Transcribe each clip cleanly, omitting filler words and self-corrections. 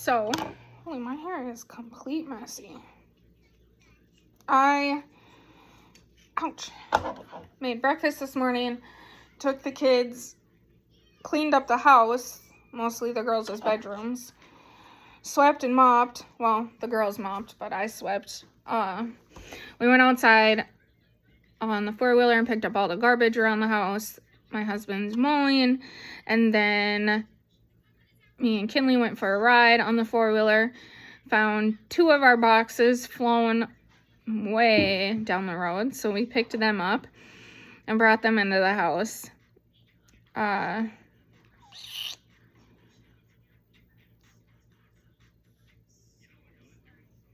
So, holy, my hair is complete messy. Ouch, made breakfast this morning, took the kids, cleaned up the house, mostly the girls' bedrooms, swept and mopped. Well, the girls mopped, but I swept. We went outside on the four-wheeler and picked up all the garbage around the house. My husband's mowing, and then me and Kinley went for a ride on the four-wheeler, found 2 of our boxes flown way down the road, so we picked them up and brought them into the house. That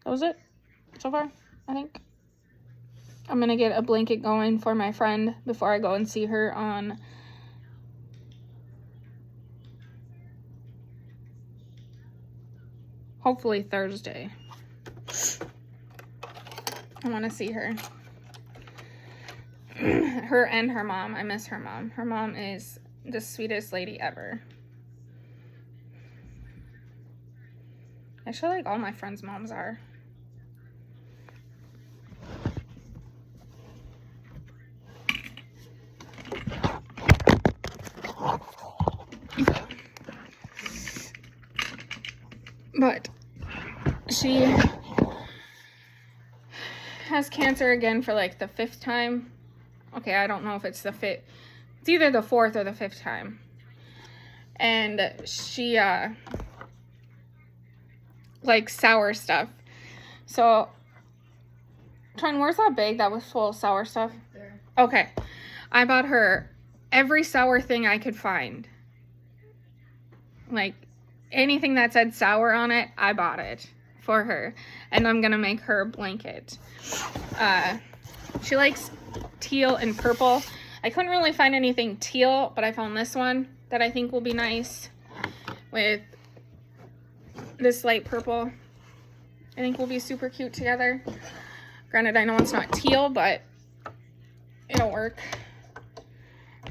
was it so far, I think. I'm gonna get a blanket going for my friend before I go and see her on hopefully Thursday. I want to see her. Her and her mom. I miss her mom. Her mom is the sweetest lady ever. Actually, like all my friends' moms are. But she has cancer again for like the 5th time. Okay, I don't know if it's the 5th. It's either the 4th or the 5th time. And she likes sour stuff. So, Trent, where's that bag that was full of sour stuff? There. Okay. I bought her every sour thing I could find. Like, anything that said sour on it, I bought it for her. And I'm going to make her a blanket. She likes teal and purple. I couldn't really find anything teal, but I found this one that I think will be nice with this light purple. I think will be super cute together. Granted, I know it's not teal, but it'll work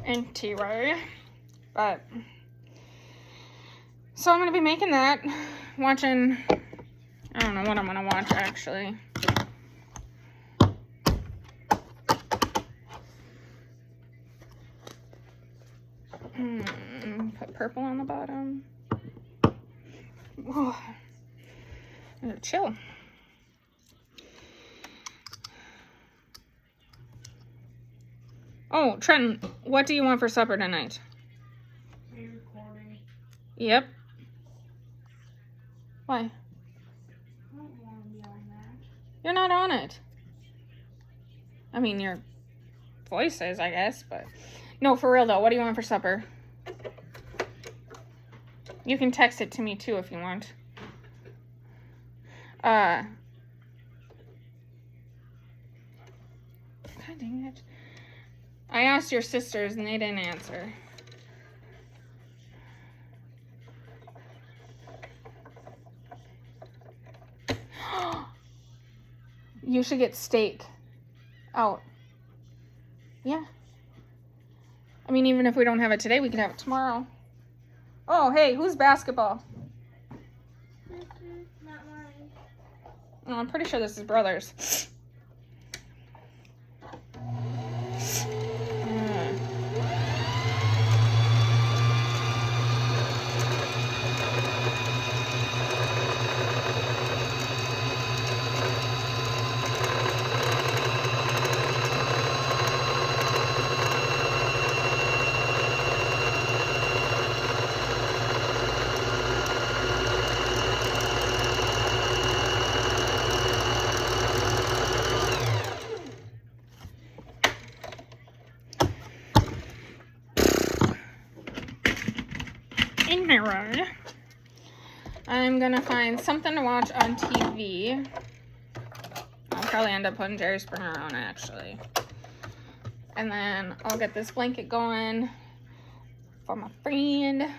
in T-Ray. But so I'm going to be making that, watching, I don't know what I'm going to watch, actually. Put purple on the bottom. Oh, chill. Oh, Trenton, what do you want for supper tonight? Are you recording? Yep. Why? I don't want to be on that. You're not on it. I mean, your voice is, I guess, but... No, for real, though. What do you want for supper? You can text it to me, too, if you want. God dang it. I asked your sisters, and they didn't answer. You should get steak out. Yeah. I mean, even if we don't have it today, we can have it tomorrow. Oh, hey, who's basketball? Not mine. Oh, I'm pretty sure this is Brothers. In my room, I'm gonna find something to watch on TV. I'll probably end up putting Jerry Springer on, actually. And then I'll get this blanket going for my friend.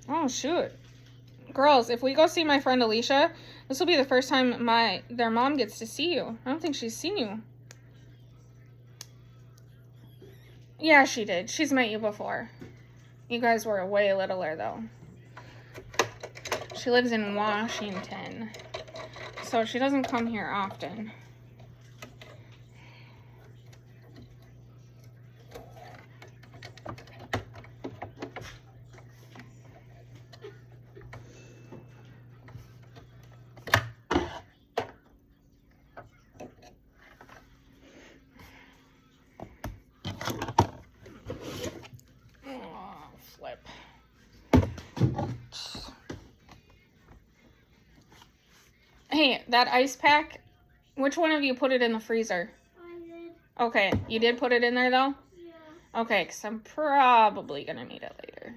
Oh, shoot. Girls, if we go see my friend Alicia, this will be the first time their mom gets to see you. I don't think she's seen you. Yeah, she did. She's met you before. You guys were way littler, though. She lives in Washington, so she doesn't come here often. Flip. Hey, that ice pack, which one of you put it in the freezer? I did. Okay, you did put it in there though? Yeah. Okay, because I'm probably going to need it later.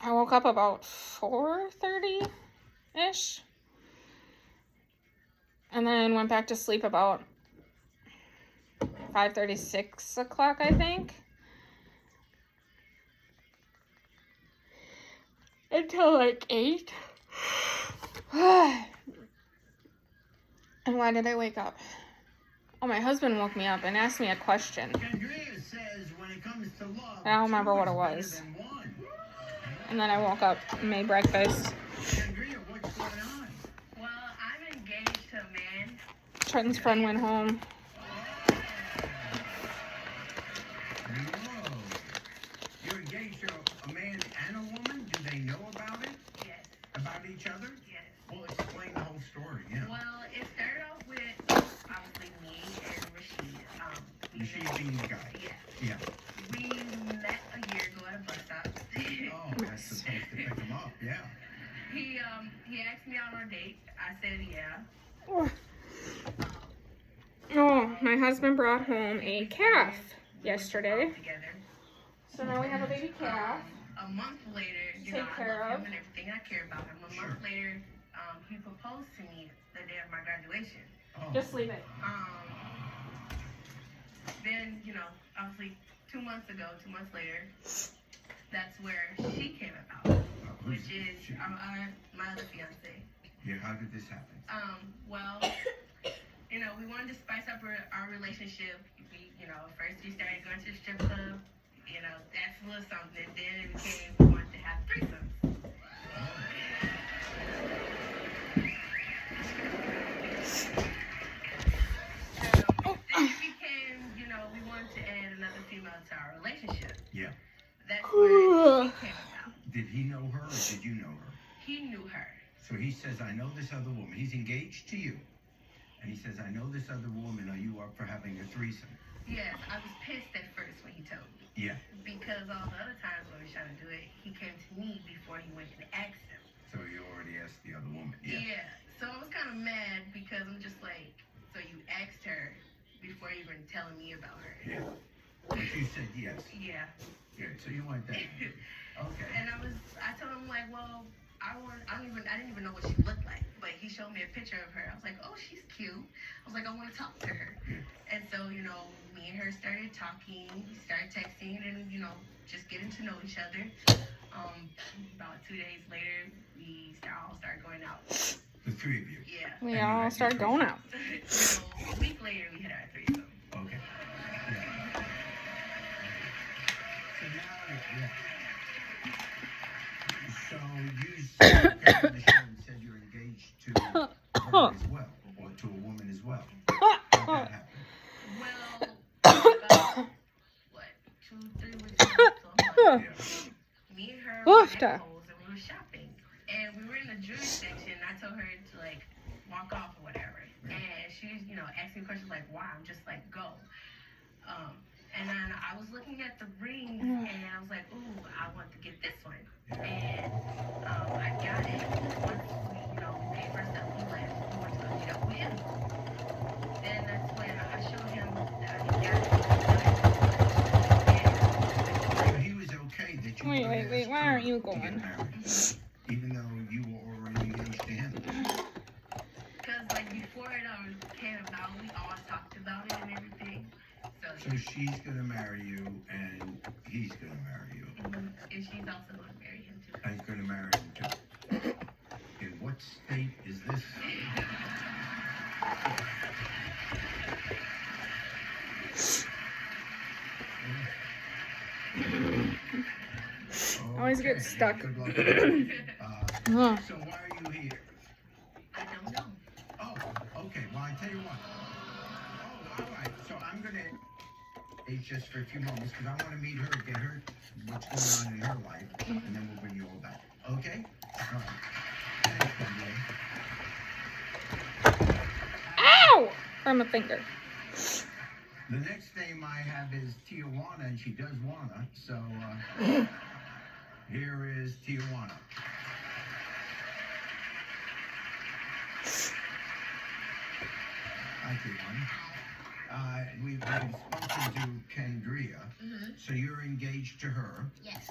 I woke up about 4:30-ish. And then went back to sleep about 5:30, 6 o'clock, I think. Until like 8. And why did I wake up? Oh, my husband woke me up and asked me a question. Andrea says when it comes to love, I don't remember what it two is was. better than one. And then I woke up and made breakfast. Andrea, what's going on? Well, I'm engaged to a man. Trenton's friend went home. Whoa. You're engaged to a man and a woman? Do they know about it? Yes, About each other? yes. Well, explain the whole story, yeah. Well, it started off with obviously me and Rashid. You see being the guy. Yeah. Yeah. We met a year ago at a bus stop. Oh, that's supposed to pick him up, yeah. He asked me out on a date. I said yeah. Oh, my husband brought home a calf yesterday. Together. So now we have a baby calf. A month later, you Take know, care I love of. him and everything. I care about him. A Sure. month later, he proposed to me the day of my graduation. Oh. Just leave it. Then, you know, obviously 2 months later, that's where she came about, which is my other fiance. Yeah, how did this happen? Well, you know, we wanted to spice up our relationship. We, you know, first we started going to the strip club. You know, that's a little something. Then it became we wanted to have threesomes. Then it became, you know, we wanted to add another female to our relationship. Yeah. That's where she came about. Did he know her or did you know her? He knew her. So he says, I know this other woman. He's engaged to you. And he says, I know this other woman. Are you up for having a threesome? Yes, I was pissed at first when he told me. Yeah. Because all the other times when we were trying to do it, he came to me before he went and asked him. So you already asked the other woman. Yeah. So I was kind of mad because I'm just like, so you asked her before even telling me about her. Yeah. But you said yes. Yeah. Yeah. So you want that. Okay. And I told him like, well, I didn't even know what she looked like, but he showed me a picture of her. I was like, oh, she's cute. I was like, I want to talk to her. And so, you know, me and her started talking, started texting, and, you know, just getting to know each other. About 2 days later, we all started going out. The three of you. Yeah. We all started going out. So a week later, we had our threesome. Okay. Yeah. So now, yeah. So you came on the show and said you're engaged to her as well, or to a woman as well. How did that happen? Well, about, what, 2-3 weeks ago, so Yeah. me and her were Oofta. at Kohl's and we were shopping. And we were in the jewelry section. I told her to, like, walk off or whatever. And she's, you know, asking questions like, why? I'm just like, go. And then I was looking at the rings and I was like, ooh, I want to get this one. And I got it. Once we, you know, we paid for stuff, we went to go meet up with him. Then that's when I showed him that I got it. So he was okay that you Wait, were wait, gonna wait, ask why her aren't you to get going? married, even though you were already engaged to him. Because, like, before it came about, we all talked about it and everything. So So she's gonna marry you, and he's gonna marry you, And she's also going to marry him too. and he's gonna marry him too. In what state is this? Always get Okay, stuck. Good luck. Ugh. So why are you here? I don't know. Oh, okay. Well, I tell you what. Oh, all right. So I'm gonna. It's just for a few moments because I want to meet her, get her what's going on in her life, and then we'll bring you all back. Okay? All right. Thanks, Bentley. Ow! From my finger. The next name I have is Tijuana, and she does wanna. So here is Tijuana. Hi, Tijuana. We've spoken to Kendria. Mm-hmm. So you're engaged to her, Yes.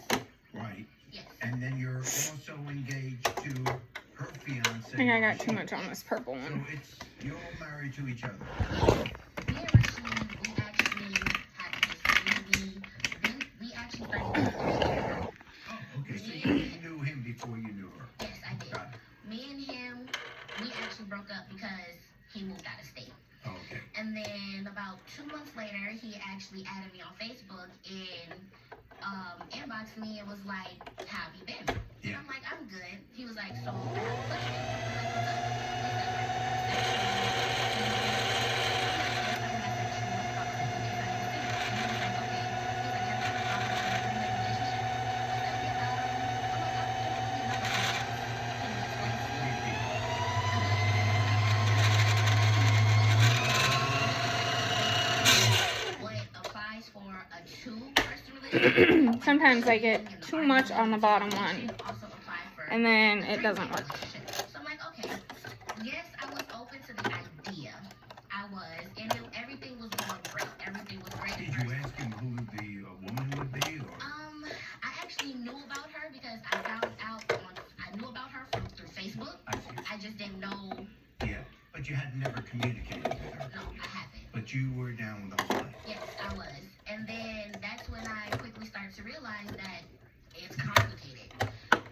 right? Yes. And then you're also engaged to her fiance. I think I got too much on this purple So one. it's you're all married to each other. Me and Rasheed, we actually had a history. We actually started. Oh, okay. So you knew him before you knew her. Yes, I did. Got it. Me and him, we actually broke up because he moved out of state. Okay. And then about 2 months later, he actually added me on Facebook and inboxed me and was like, "How have you been?" Yeah. And I'm like, "I'm good." He was like, "So I have a question." Sometimes I get too much on the bottom one, and then it doesn't work. So I'm like, okay, yes, I was open to the idea. I was, and everything was going great. Everything was great. Did you ask him who the woman would be, or? I actually knew about her because I found out I knew about her through Facebook. I see. I just didn't know. Yeah, but you had never communicated with her. No, I haven't. But you were down with the whole thing. Yes, I was. And then that's when I quickly started to realize that it's complicated.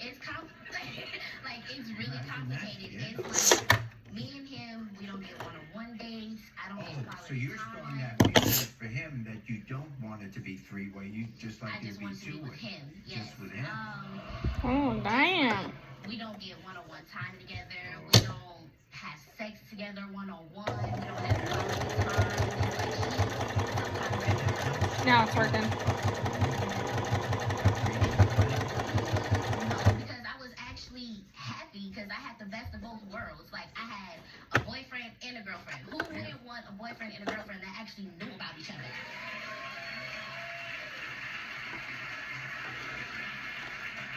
It's complicated. Like, it's really complicated. It's like, me and him, we don't get one-on-one dates. I don't get quality So you're time. starting that feeling for him that you don't want it to be three-way. You just like I it to just be want to be with two-way. him. Yes. Just with him. Oh, damn. We don't get one-on-one time together. We don't have sex together one-on-one. We don't have quality time. Now it's working. No, because I was actually happy because I had the best of both worlds. Like, I had a boyfriend and a girlfriend. Who wouldn't want a boyfriend and a girlfriend that actually knew about each other?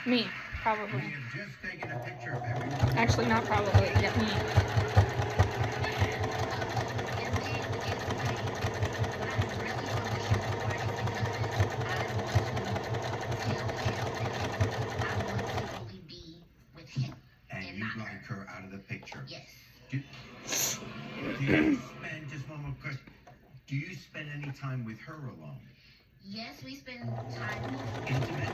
Me, We probably. have just taken a picture of everyone. Actually, not probably. Yeah, me. And you'd like her out of the picture. Yes. Do you spend, just one more question, do you spend any time with her alone? Yes, we spend time. Intimate?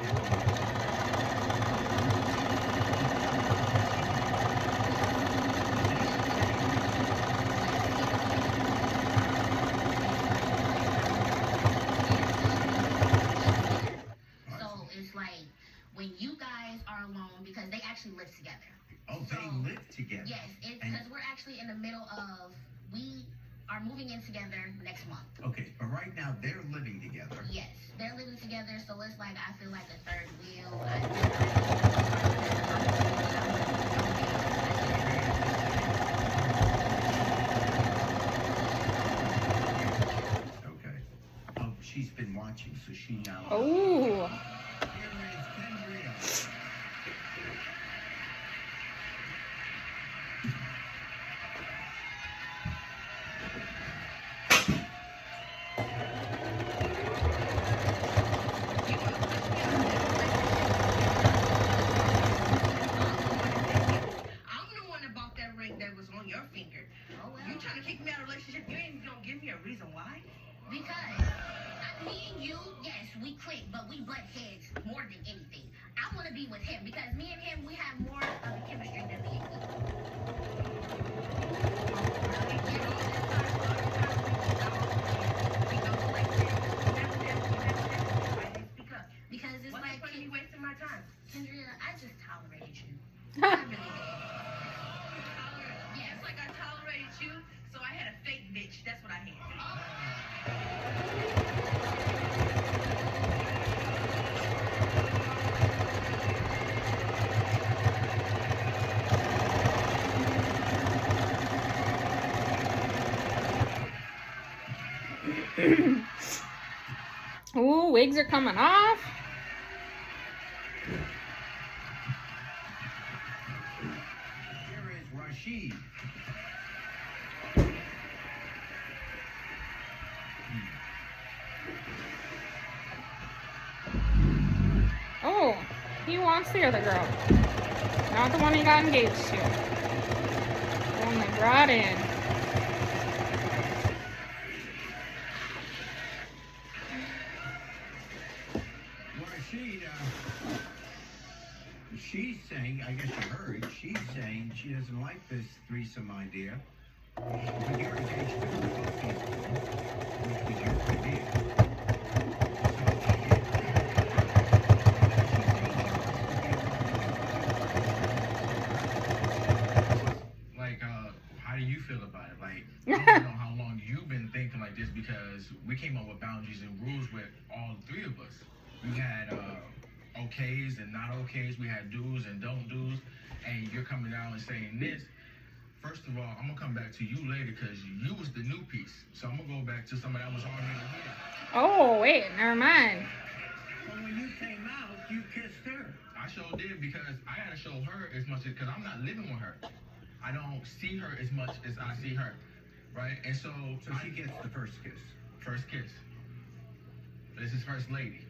So it's like when you guys are alone because they actually live together. Oh, they live together? Yes, it's because we're actually in the middle of, we are moving in together next month. Okay, but right now they're living together. Yes, they're living together, so it's like I feel like a third wheel. Okay. Oh, she's been watching, so she now. Oh. Here is Kendria. I'm the one that bought that ring that was on your finger. Oh, well. You trying to kick me out of a relationship? You ain't gonna give me a reason why? Because quick, but we butt heads more than anything. I want to be with him because me and him, we have more of a chemistry than me and he. Because it's What's like, the point of me wasting my time? Kendria, I just tolerated you. I really did. Yeah, it's like I tolerated you, so I had a fake bitch. That's what I had. Ooh, wigs are coming off. Here is Rashid. Oh, he wants the other girl. Not the one he got engaged to. The one they brought in. Rashid, she's saying, I guess you heard, she's saying she doesn't like this threesome idea. But you're engaged to her, which was your idea. Like, how do you feel about it? Like, I don't know how long you've been thinking like this because we came up with boundaries and rules with all three of us. We had okays and not okays. We had do's and don't do's. And you're coming down and saying this. First of all, I'm gonna come back to you later because you was the new piece. So I'm gonna go back to somebody that was already here. Oh, wait, never mind. Well, when you came out, you kissed her. I sure did because I gotta show her as much as because I'm not living with her. I don't see her as much as I see her, right? And so, So she gets the first kiss. first kiss. This is first lady.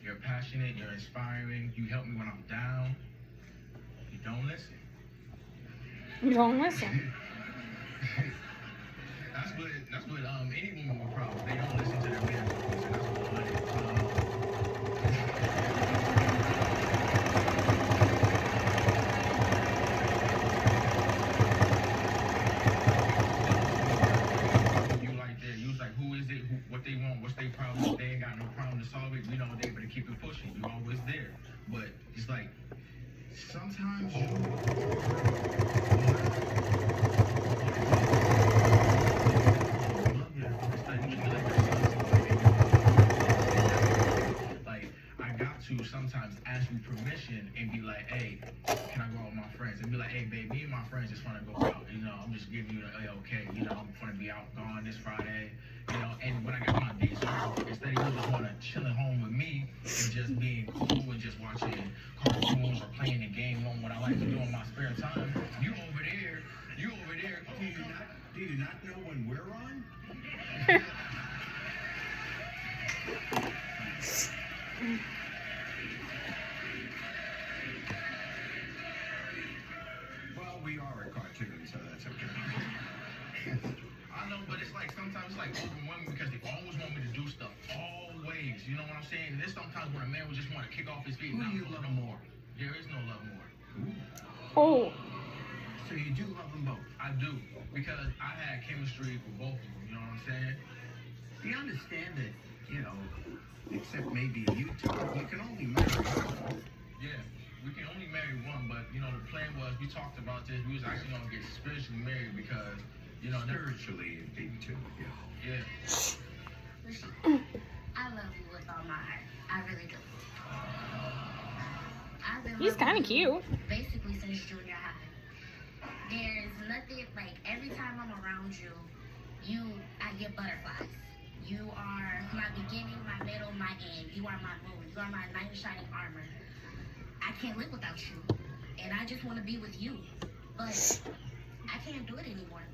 You're passionate. You're inspiring. You help me when I'm down. You don't listen. You don't listen. That's what any woman with problems, they don't listen to their man's voice, and that's what it is. You like that, you was like, who is it, what they want, what's their problem, if they ain't got no problem to solve it, you know, they able to keep it pushing, you always there. But it's like, sometimes sometimes ask you permission and be like, hey, can I go out with my friends? And be like, hey, babe, me and my friends just want to go out. You know, I'm just giving you the, okay, you know, I'm going to be out gone this Friday. You know, and when I got my days off, instead of you just want to chill at home with me and just being cool and just watching cartoons or playing a game on what I like to do in my spare time, you over there, Do you not know when we're on? Well, we are a cartoon, so that's okay. I know, but it's like sometimes it's like overwhelming because they always want me to do stuff always. You know what I'm saying? And there's sometimes when a man would just want to kick off his feet. Who and do you not love no more? There is no love more. Oh, So you do love them both. I do because I had chemistry with both of them. You know what I'm saying? Do you understand that, you know, except maybe you two, you can only marry one? Yeah, we can only marry one, but you know the plan was we talked about this. We was actually gonna get spiritually married because you know Spiritually, indeed, too, yeah. yeah. Listen, I love you with all my heart. I really do. I've been he's loving kind of you cute. basically since junior high. There's nothing, like, every time I'm around you, I get butterflies. You are my beginning, my middle, my end. You are my moon. You are my knight in shining armor. I can't live without you. And I just want to be with you. But I can't do it anymore.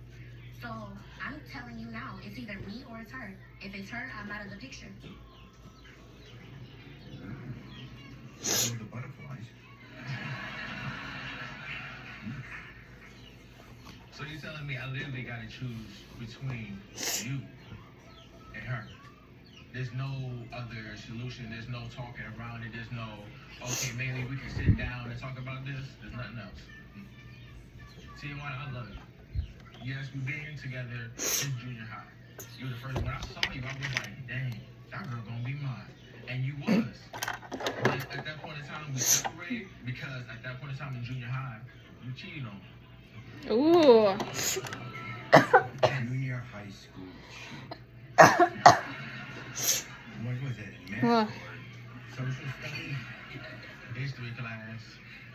So I'm telling you now, if It's either me or it's her. If it's her, I'm out of the picture. So the butterflies. So you're telling me I literally gotta choose between you and her? There's no other solution. There's no talking around it. There's no, okay, maybe we can sit down and talk about this. There's nothing else. Tijuana, I love you. Yes, we've been together since junior high. You were the first. When I saw you, I was like, dang, that girl gonna be mine. And you was. But at that point in time, we separated because at that point in time in junior high, you cheated on me. Ooh. Junior high school shoot. What was it? Math Ugh. or social studies? History class.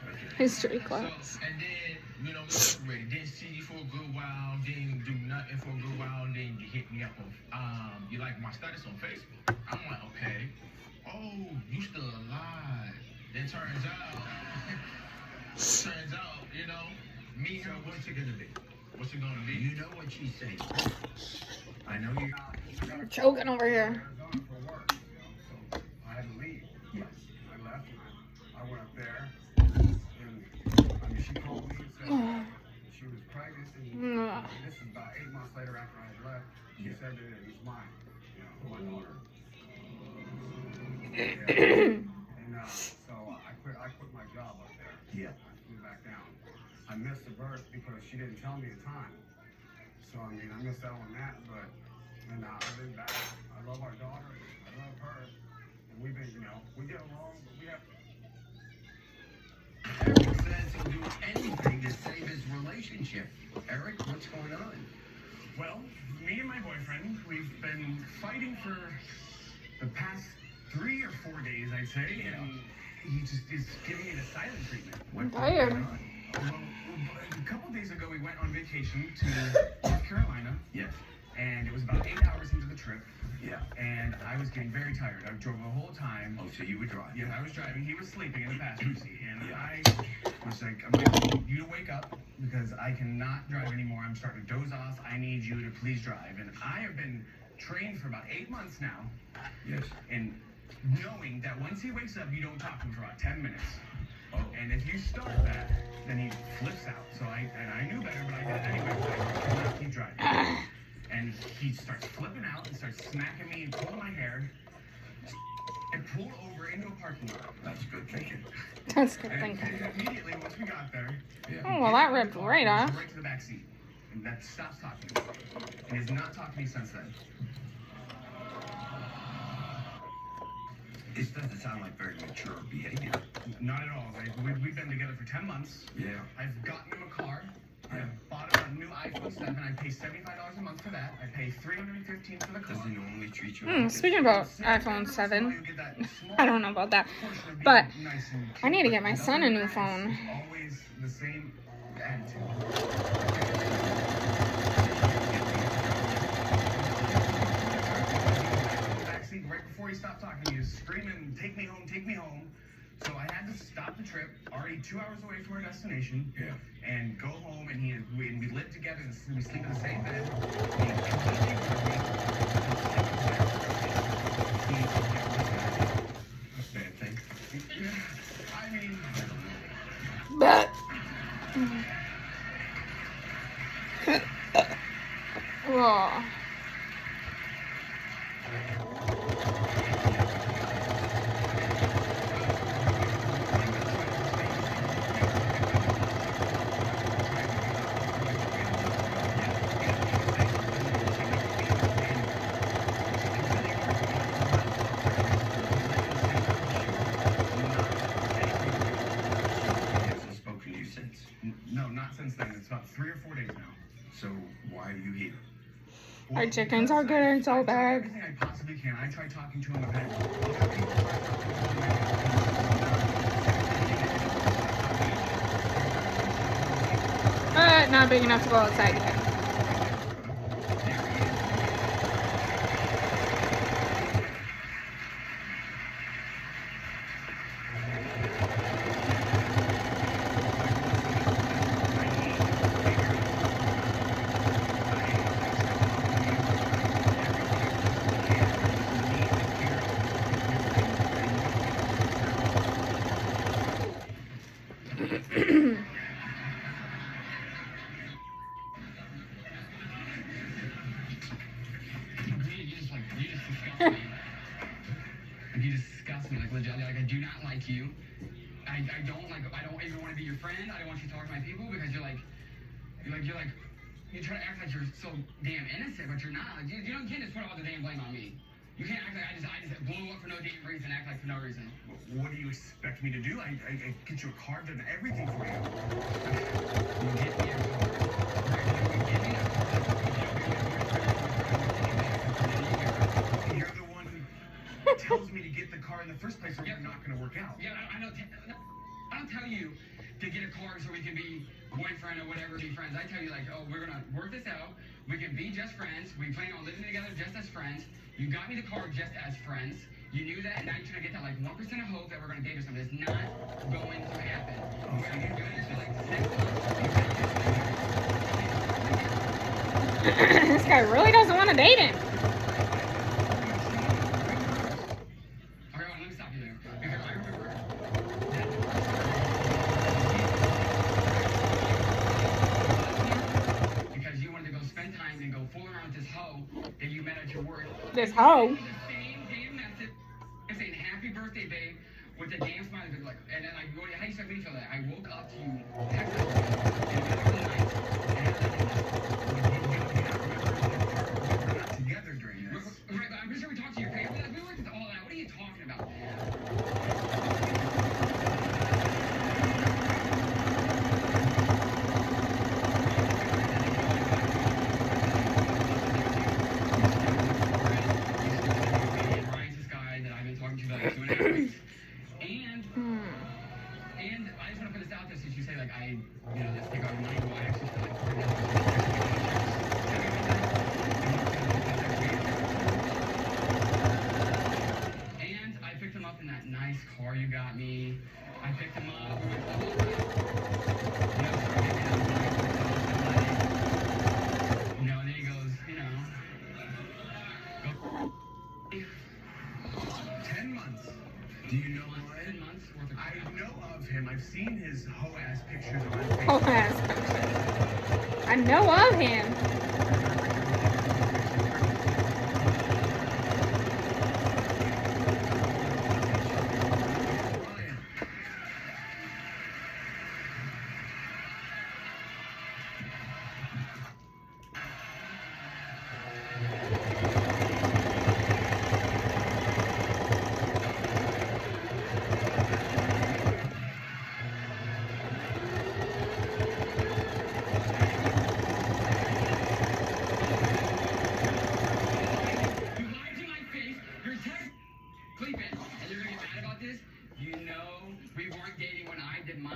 Okay. History So, class. and then, you know, we separated. Didn't see you for a good while. Didn't do nothing for a good while. And then you hit me up on, you like my status on Facebook. I'm like, okay. Oh, you still alive. Then turns out, you know, me, So her, what's it gonna be? what's it gonna be? You know what she's saying. I know you. I'm choking over here. Arizona for work, so I had to leave. Yes. I left and I went up there, and I mean, she called me and said she was pregnant, and this is about 8 months later after I had left. She said that it was mine, my daughter. Yeah. And so I quit my job up there. Yeah. I flew back down. I missed the birth because she didn't tell me the time. So I mean, I missed out on that, but and I've been back. I love our daughter. I love her, and we've been, we get along, but we have. Eric says he'll do anything to save his relationship. Eric, what's going on? Well, me and my boyfriend, we've been fighting for the past 3 or 4 days, I'd say, and he just is giving me the silent treatment. What's Tired. going on? Well, a couple days ago, we went on vacation to North Carolina, Yes. and it was about 8 hours into the trip, Yeah. and I was getting very tired. I drove the whole time. Oh, so you were driving? Yeah, I was driving. He was sleeping in the passenger seat, and Yeah. I was like, I'm going to need you to wake up because I cannot drive anymore. I'm starting to doze off. I need you to please drive. And I have been trained for about 8 months now, Yes. and knowing that once he wakes up, you don't talk to him for about 10 minutes. Oh. And if you start that, then he flips out. So I knew better, but I did it anyway. I could not keep driving. And he starts flipping out and starts smacking me and pulling my hair. And pulled over into a parking lot. That's good thinking. That's good And thinking. immediately, once we got there, Yeah. Oh, well, that ripped right off. right to the back seat. And that stops talking to me. And he's not talked to me since then. This doesn't sound like very mature behavior. Not at all. We've been together for 10 months. Yeah. I've gotten him a car. I Yeah. bought him a new iPhone 7. I pay $75 a month for that. I pay $315 for the car. Does he normally treat you like this? Speaking about iPhone 7, I don't know about that, but I need to get my son a new phone. Always the same attitude. Backseat right before he stopped talking, he was screaming, take me home, take me home. So I had to stop the trip, already 2 hours away from our destination, Yeah. and go home. And we lived together. We sleep in the same bed. He completely ignored me. That's a bad thing. I mean, But. Oh. He hasn't spoken to you since. no, not since then. It's about 3 or 4 days now. So why are you here? Our chickens are getting so I tried bad. everything I possibly can. I tried talking to him a bit. But not big enough to go outside yet. disgust me. Like, you disgust me, like, legit. Like, I do not like you. I don't even want to be your friend. I don't want you to talk to my people because you try to act like you're so damn innocent, but you're not. Like, you don't just put all the damn blame on me. You can't act like I just blew up for no damn reason, act like for no reason. What do you expect me to do? I get you a card and everything for you. You get me a card. You get me a card. You're the one who tells me to get the car in the first place, or you're not going to work out. Yeah, I don't tell you to get a car so we can be boyfriend or whatever, be friends. I tell you, like, oh, we're going to work this out. We can be just friends. We plan on living together just as friends. You got me the car just as friends. You knew that, and now you're trying to get that, like, 1% of hope that we're going to date or something. It's not going to happen. We're going to do this for, like, 6 months. This guy really doesn't want to date him. Okay, well, let me stop you there. Because I remember that because you wanted to go spend time and go fool around with this hoe that you met at your work. This hoe. The same damn message saying happy birthday, babe, with the damn smiley face, like, and then like, how do you expect me to feel that? I woke up to you, texted you, in the middle of the night, We're not together during this. right, but I'm pretty sure we talked to your face. We worked this all out. What are you talking about? Ryan's this guy that I've been talking to for like 2.5 weeks. And I just want to put this out there since you say, like, let's take our money. Well, I actually feel like we're And I picked him up in that nice car you got me. I picked him up. We went all over. And then he goes, 10 months. Do you know 10 months worth of I know of him. I've seen his hoe-ass pictures on Whole Facebook. ass. I know of him. Ryan, You lied to my face. You're sleeping, and you're gonna get mad about this. You know we weren't dating when I did my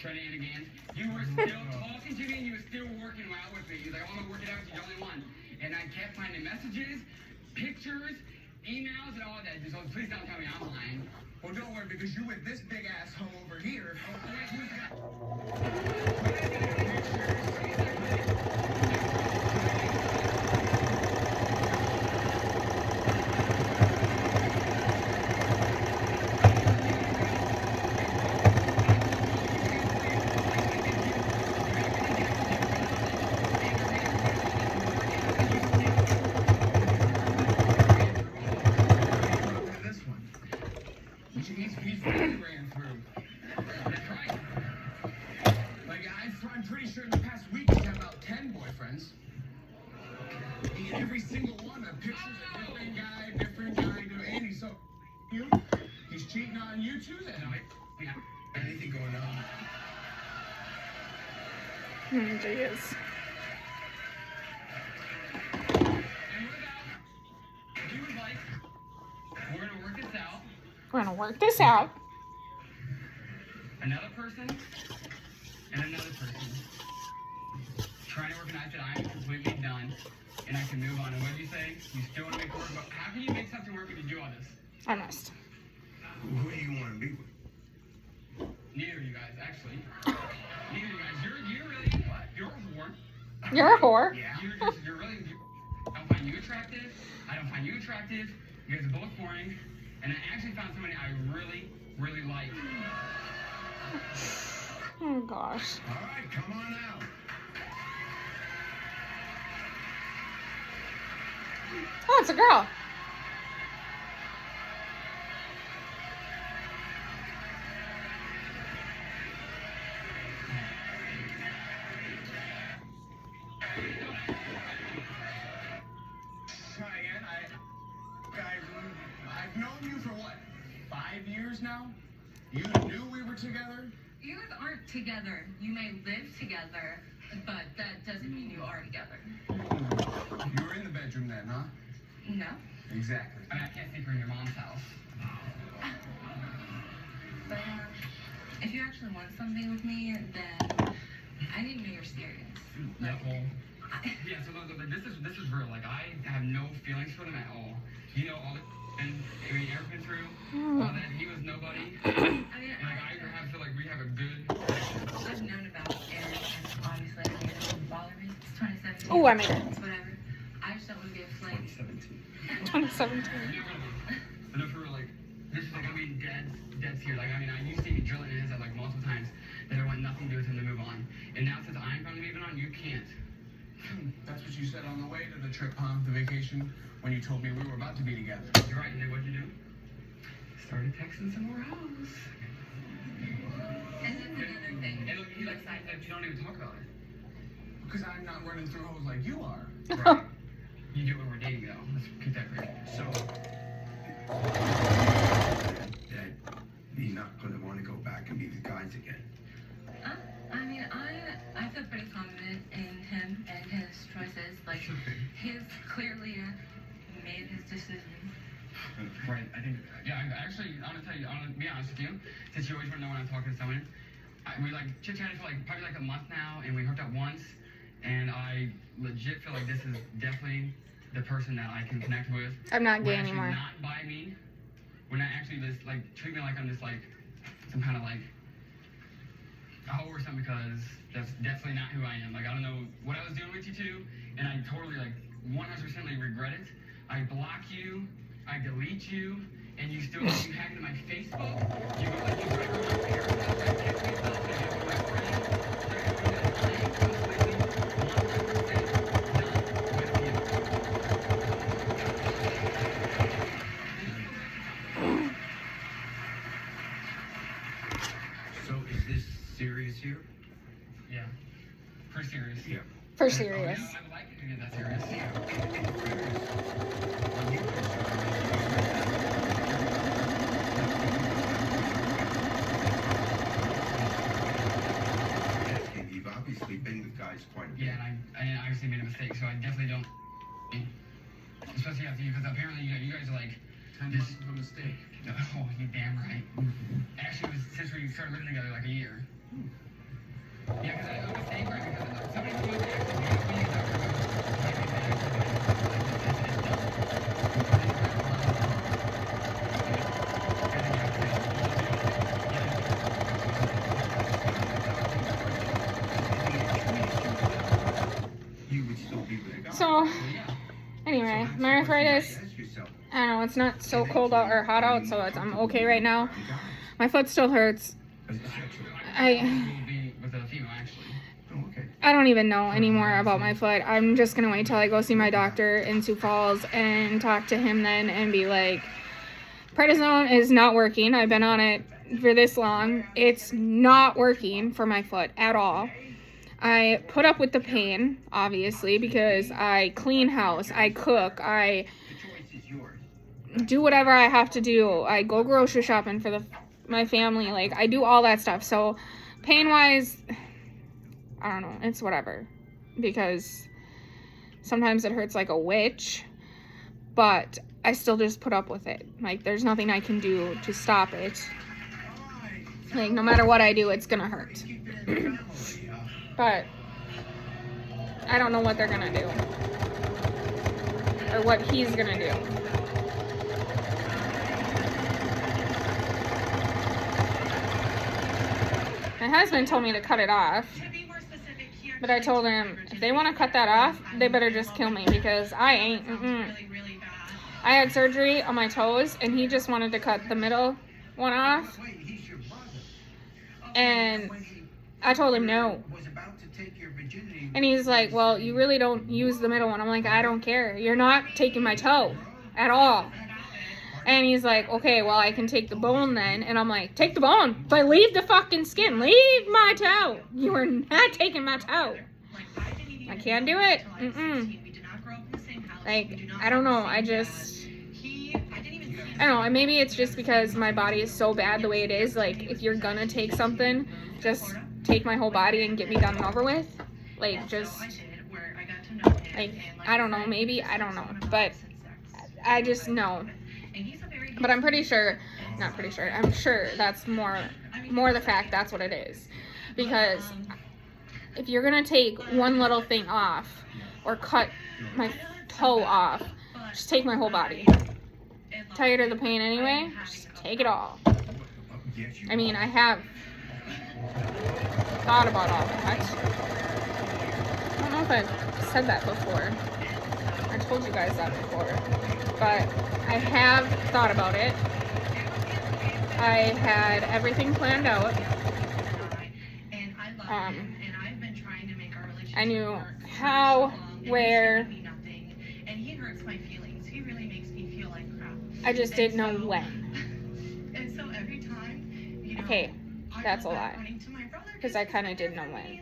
shenanigans. You were still talking to me, and you were still working out with me. You're like, I'm gonna work it out. You're the only one. And I kept finding messages, pictures, emails, and all that. So please don't tell me I'm lying. well, don't worry, because you with this big ass hoe over here. This one. He's really ran through. That's right. Like, I'm pretty sure in the past week he's had about 10 boyfriends. And every single one of pictures of different guy, and he's so you. He's cheating on you too then. Anything going on? Jeez. And with that, if you would like, we're gonna work this out. We're gonna work this out. Another person and another person. Trying to organize that I'm completely done and I can move on. And what do you say? You still want to make it work? But how can you make something work when you do all this? I must. Who do you want to be with? Neither of you guys, actually. Neither of you guys. You're really what? You're a whore. You're a whore. Yeah. You're really. I don't find you attractive. I don't find you attractive. You guys are both boring. And I actually found somebody I really, really like. Oh gosh. All right, come on out. Oh, it's a girl. years now? You knew we were together? You guys aren't together. You may live together, but that doesn't mean you are together. You were in the bedroom then, huh? No. Exactly. I mean, I can't sleep in your mom's house. But if you actually want something with me, then I need to know you're serious. Nicole. Yeah, so look, this is real. Like, I have no feelings for them at all. You know all the and we ever been through, all that. He was nobody. I mean, Like, I feel like we have a good. I've known about Aaron, and obviously I made it doesn't bother me. It's 2017. Oh, I made it. It's whatever. I just don't want to be a flake. 2017. But no, for real, like, this is like, I mean, Dad's here. Like, I mean, you see me drilling in his head like multiple times that I want nothing to do with him to move on. And now since I'm going to move on, you can't. That's what you said on the way to the trip, huh? The vacation, when you told me we were about to be together. You're right, and then what'd you do? Started texting somewhere else. And that's another thing. And look, you like that you don't even talk about it. Because I'm not running through hoes like you are. Right. You do when we're dating, though. Let's keep that clear. So, Dad, you're not going to want to go back and be the guys again. I mean, I feel pretty confident in him and his choices. Like, he's clearly made his decision. Right, I think, yeah, I actually, I'm gonna be honest with you, since you always want to know when I'm talking to someone, we like chit-chatted for like, probably like a month now, and we hooked up once, and I legit feel like this is definitely the person that I can connect with. I'm not gay We're actually anymore. not by me. We're not actually just like, treat me like I'm just like, some kind of like, a hoe or something, because that's definitely not who I am. Like, I don't know what I was doing with you two, and I totally like 100% regret it. I block you, I delete you, and you still you hack into my Facebook. You go like you drive around my parents' house, I text myself, and you go my friends. They're doing that thing completely 100% done with you. So, is this serious here? Yeah. Pretty serious. Yeah. For Oh, serious. yeah, I would like it to get that serious. When you You've obviously been with guys quite a bit. Yeah, and I obviously made a mistake, so I definitely don't. Especially after you, because apparently you guys are like. 10 months of a mistake. Oh, you damn right. Actually, it was since we started living together like a year. Yeah, because I was a mistake, right? Because somebody told me actually, we used You would still be with a guy. So, anyway, my arthritis, Ask yourself, I don't know, it's not so cold out or hot out, so I'm okay right now. My foot still hurts. I with a female, actually. Oh, okay. I don't even know anymore about my foot. I'm just gonna wait till I go see my doctor in Sioux Falls and talk to him then and be like, prednisone is not working. I've been on it for this long. It's not working for my foot at all. I put up with the pain, obviously, because I clean house, I cook, I The choice is yours. do whatever I have to do. I go grocery shopping for my family. Like, I do all that stuff. So, pain-wise, I don't know. It's whatever. Because sometimes it hurts like a witch. But I still just put up with it. Like, there's nothing I can do to stop it. Like, no matter what I do, it's gonna hurt. But I don't know what they're gonna do. Or what he's gonna do. My husband told me to cut it off. But I told him, if they want to cut that off, they better just kill me, because I ain't. I had surgery on my toes, and he just wanted to cut the middle one off. And I told him no. And he's like, well, you really don't use the middle one. I'm like, I don't care. You're not taking my toe at all. And he's like, okay, well, I can take the bone then. And I'm like, take the bone, but leave the fucking skin. Leave my toe. You are not taking my toe. I can't do it. Mm-mm. Like, I don't know. I just... I don't know, maybe it's just because my body is so bad the way it is. Like, if you're gonna take something, just take my whole body and get me done and over with. Like, just, like, I don't know, maybe, I don't know, but I just know. But I'm pretty sure, not pretty sure, I'm sure that's more the fact that's what it is. Because if you're gonna take one little thing off, or cut my toe off, just take my whole body. Tired of the pain anyway, just take it all. I mean, I have thought about all that. I don't know if I've said that before. I told you guys that before. But I have thought about it. I had everything planned out. I knew how, where. I just didn't know when. Okay, that's a lie. Because I kind of did know when.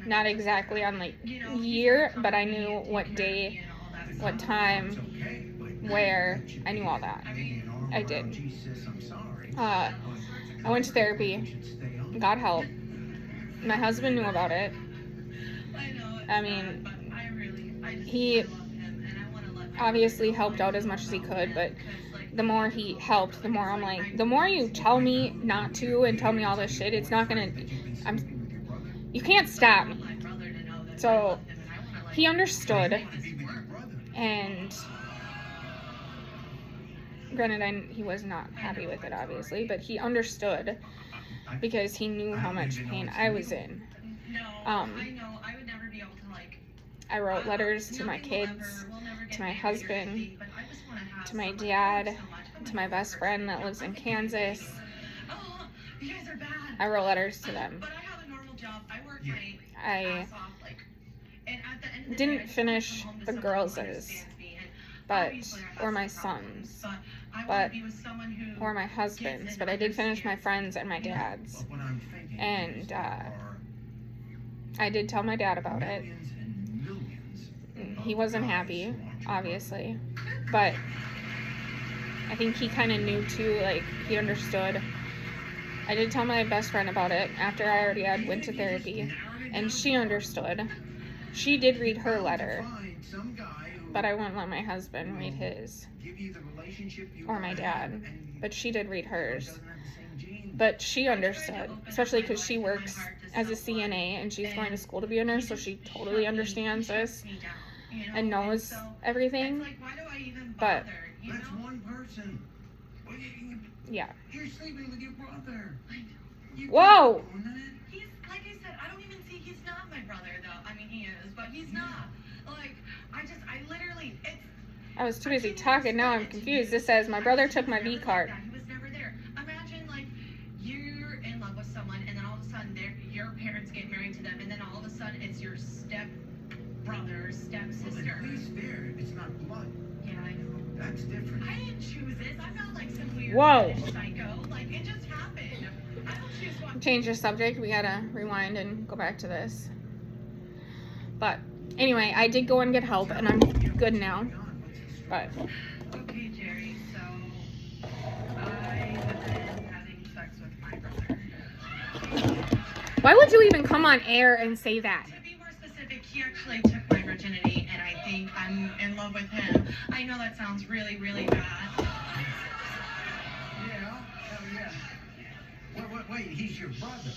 Not exactly on like year, but I knew what day, what time, where. I knew all that. I did. I went to therapy. Got help. My husband knew about it. I mean, he obviously helped out as much as he could, but the more he helped, the more I'm like, the more you tell me not to and tell me all this shit, it's not gonna, you can't stop me. So he understood, and granted, he was not happy with it, obviously, but he understood because he knew how much pain I was in. I wrote letters to my kids, to my husband, to my dad, to my best friend that lives in Kansas. I wrote letters to them. I didn't finish the girls', but, or my sons, but, or my husband's, but I did finish my friends and my dad's. And I did tell my dad about it. He wasn't happy, obviously, but I think he kind of knew too, like, he understood. I did tell my best friend about it after I already had went to therapy, and she understood. She did read her letter, but I wouldn't let my husband read his, or my dad, but she did read hers. But she understood, especially because she works as a CNA and she's going to school to be a nurse, so she totally understands this and knows everything. But that's one person. Yeah. You're sleeping with your brother. Whoa! He's, like I said, I don't even see he's not my brother, though. I mean, he is, but he's not. Like, I literally, it's... I was too busy talking, now I'm confused. This says, my brother took my V card. He was never there. Imagine, like, you're in love with someone, and then all of a sudden, your parents get married to them, and then all of a sudden, it's your step brother, step sister. Well, at least there, it's not blood. Yeah, I know. That's different. I didn't choose this. I'm not like some weird psycho. Like, it just happened. I don't choose what. Change the subject. We gotta rewind and go back to this. But anyway, I did go and get help, and I'm good now. But Okay, Jerry. So I have been having sex with my brother. why would you even come on air and say that? To be more specific, he actually took my virginity, and I think I'm in love with him. I know that sounds really, really bad. Yeah, hell yeah. Wait, he's your brother.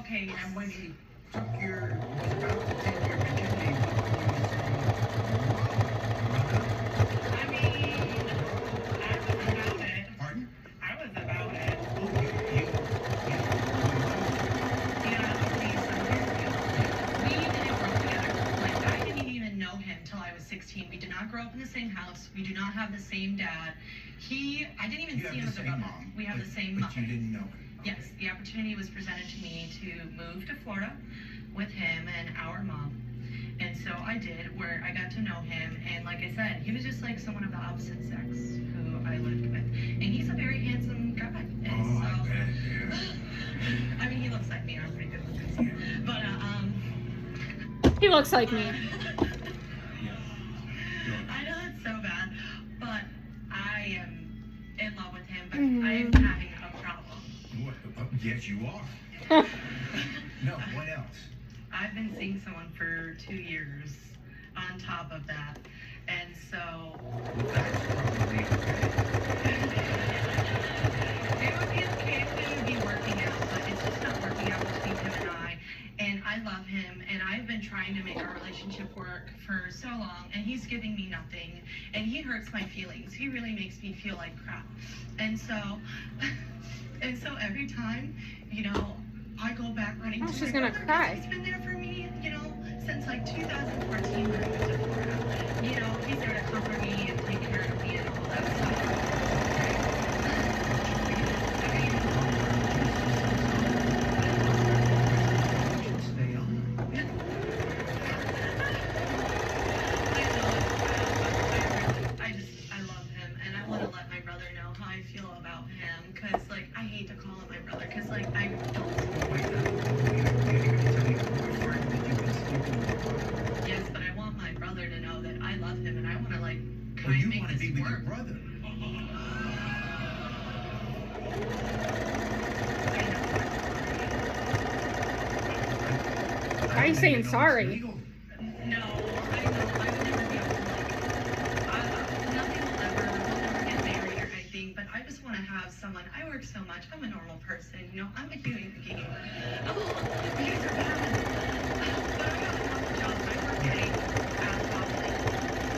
Okay, And when he took your, was about to take your virginity, I mean, I was about it. Pardon? I was about it. Oh, We didn't grow up together. Like, I didn't even know him till I was 16. We did not grow up in the same house. We do not have the same dad. I didn't even see him as a brother. We have the same mother. But you didn't know him. Yes, the opportunity was presented to me to move to Florida with him and our mom. And so I did, where I got to know him. And like I said, he was just like someone of the opposite sex who I lived with. And he's a very handsome guy. And Oh, I so, bet, yeah. I mean, he looks like me. I'm pretty good looking. But, He looks like me. I know that's so bad, but No, what else? I've been seeing someone for 2 years on top of that. And so That's probably okay. it would be okay if it would be working out, but it's just not working out between him and I. And I love him, and I've been trying to make our relationship work for so long, and he's giving me nothing. And he hurts my feelings. He really makes me feel like crap. And so every time, you know, I go back running to she's my gonna brother, cry. He's been there for me, you know, since like 2014 when I moved to Florida. You know, he's there to comfort me and take care of me and all that stuff. Should stay on. I love him, and I want to let my brother know how I feel about him, because, like, I hate to call him my brother, because, like, I don't. Wait, you're gonna tell your boyfriend that you've been sleeping with your brother? Yes, but I want my brother to know that I love him, and I want to, like, Well, kind you of make want to this be with your work. brother. Why are you saying sorry? No, I know, I would never be able to, like, nothing will ever, we'll never get married or anything, but I just want to have someone. I work so much, I'm a normal person, you know, I'm a human being. Oh, these are bad. But I have a normal job, I work at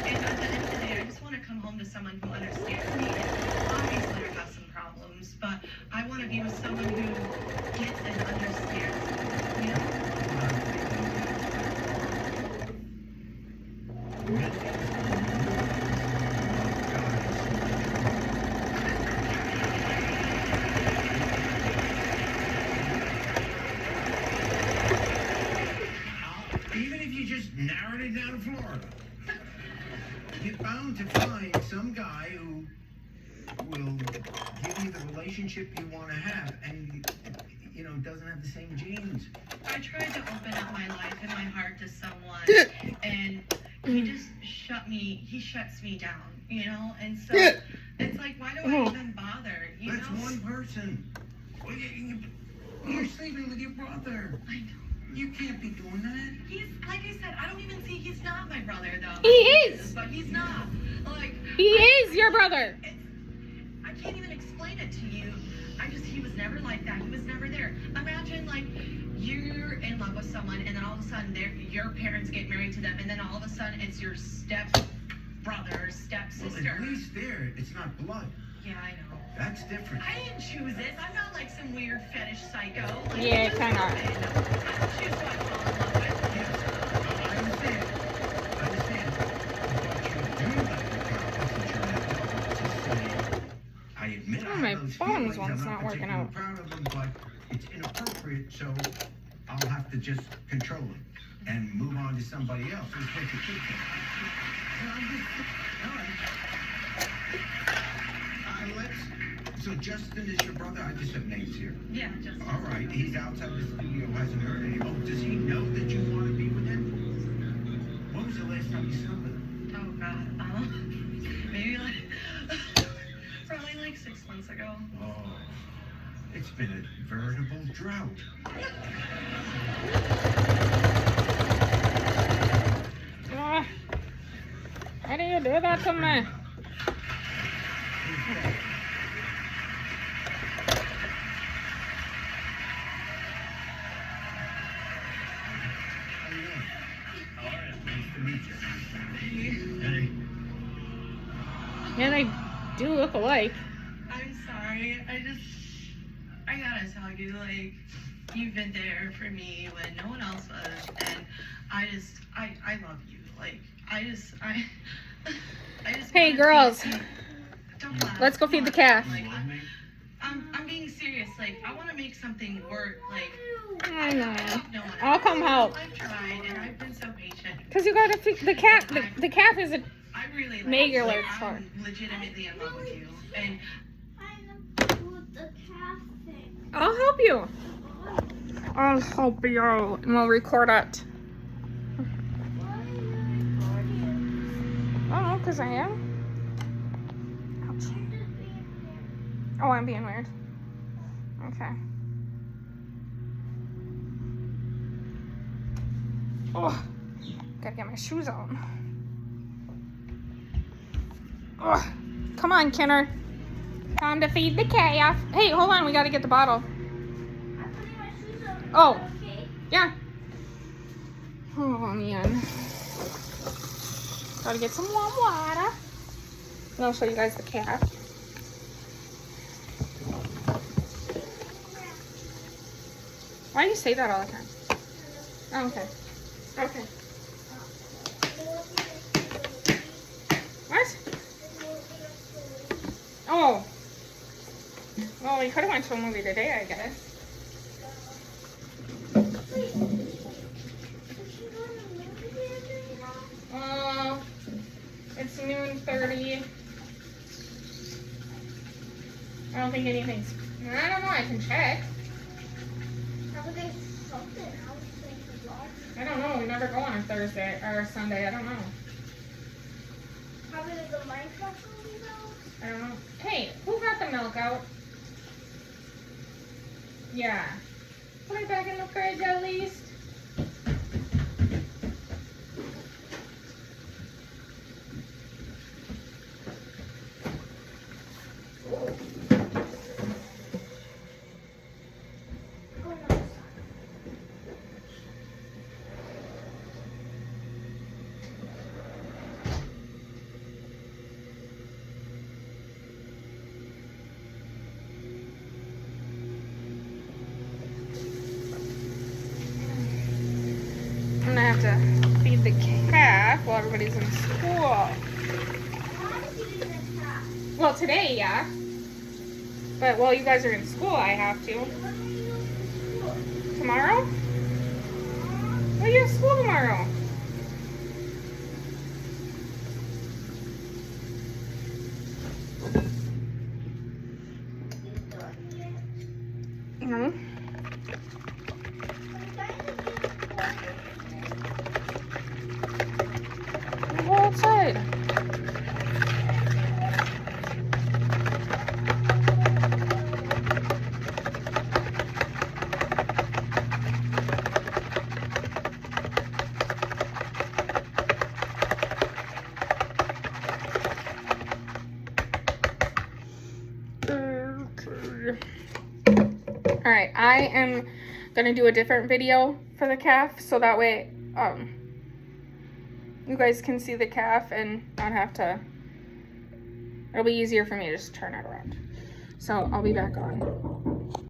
and at the end of the day, I just want to come home to someone who understands me. And obviously, I have some problems, but I want to be with someone who gets and understands, you know? Even if you just narrowed it down to Florida, you're bound to find some guy who will give you the relationship you want to have, and you know doesn't have the same genes. I tried to open up my life and my heart to someone, and he shuts me down, you know? And so it's like, why do I even bother, you That's know? one person. Well, you're sleeping with your brother. I know. You can't be doing that. He's, like I said, I don't even see, he's not my brother, though. He is. But he's not. Like, He is your brother. I can't even explain it to you. He was never like that. He was never there. Imagine, like, you're in love with someone, and then all of a sudden, your parents get married to them, and then all of a sudden, it's your step brother, step Well, sister. at least there, it's not blood. Yeah, I know. That's different. I didn't choose this. I'm not like some weird fetish psycho. Like, Yeah, it just kinda. happened. I don't choose who I fall in love with. Yes, I understand. I understand. But you do let the process to say, I admit Oh, I my have those phone's feelings. one's I'm not not working particularly out. proud of them, but it's inappropriate, so I'll have to just control it and move on to somebody else. Let's take a kick there. No, I'm just, all right. So Justin is your brother? I just have names here. Yeah, just. All right, he's outside the studio, hasn't heard any. Oh, does he know that you want to be with him? When was the last time you slept with him? Oh God. Maybe like probably like 6 months ago. Oh, it's been a veritable drought. Ah, why do you do that to me? How you doing? How are you? Nice to meet you. Hey. Yeah, they do look alike. I'm sorry. I gotta tell you, like, you've been there for me when no one else was, and I love you. Like, I just. Hey, wanna girls. see- Don't laugh. Let's go feed the Come on. calf. Like, I'm being serious. Like, I want to make something work. Like, I know. have no one I'll else. come help. I've tried, and I've been so patient. Cause you gotta feed the cat. The calf is a. I really like Make you. your Like, legs hard. I'm legitimately in love with you, and With the cafe. I'll help you. I'll help you, and we'll record it. Oh, cause I am. Ouch. Oh, I'm being weird. Okay. Oh, gotta get my shoes on. Oh, come on, Kenner. Time to feed the calf. Hey, hold on. We gotta get the bottle. I'm putting my shoes on. Oh. Okay. Yeah. Oh, man. Gotta get some warm water. And I'll show you guys the calf. Why do you say that all the time? Oh, okay. Okay. What? Oh. Well, we could have went to a movie today, I guess. It's noon 30. I don't think anything's... I don't know, I can check. Probably something else like the vlog. I don't know, we never go on a Thursday or a Sunday, I don't know. Probably the Minecraft movie though. I don't know. Hey, who got the milk out? Yeah. Put it back in the fridge at least. I'm gonna have to feed the calf while everybody's in school. Well, today, yeah. But while you guys are in school, I have to. Tomorrow? Well, you have school tomorrow. No. Go outside. Alright, I am gonna do a different video for the calf so that way you guys can see the calf and not have to, it'll be easier for me to just turn it around. So I'll be back on.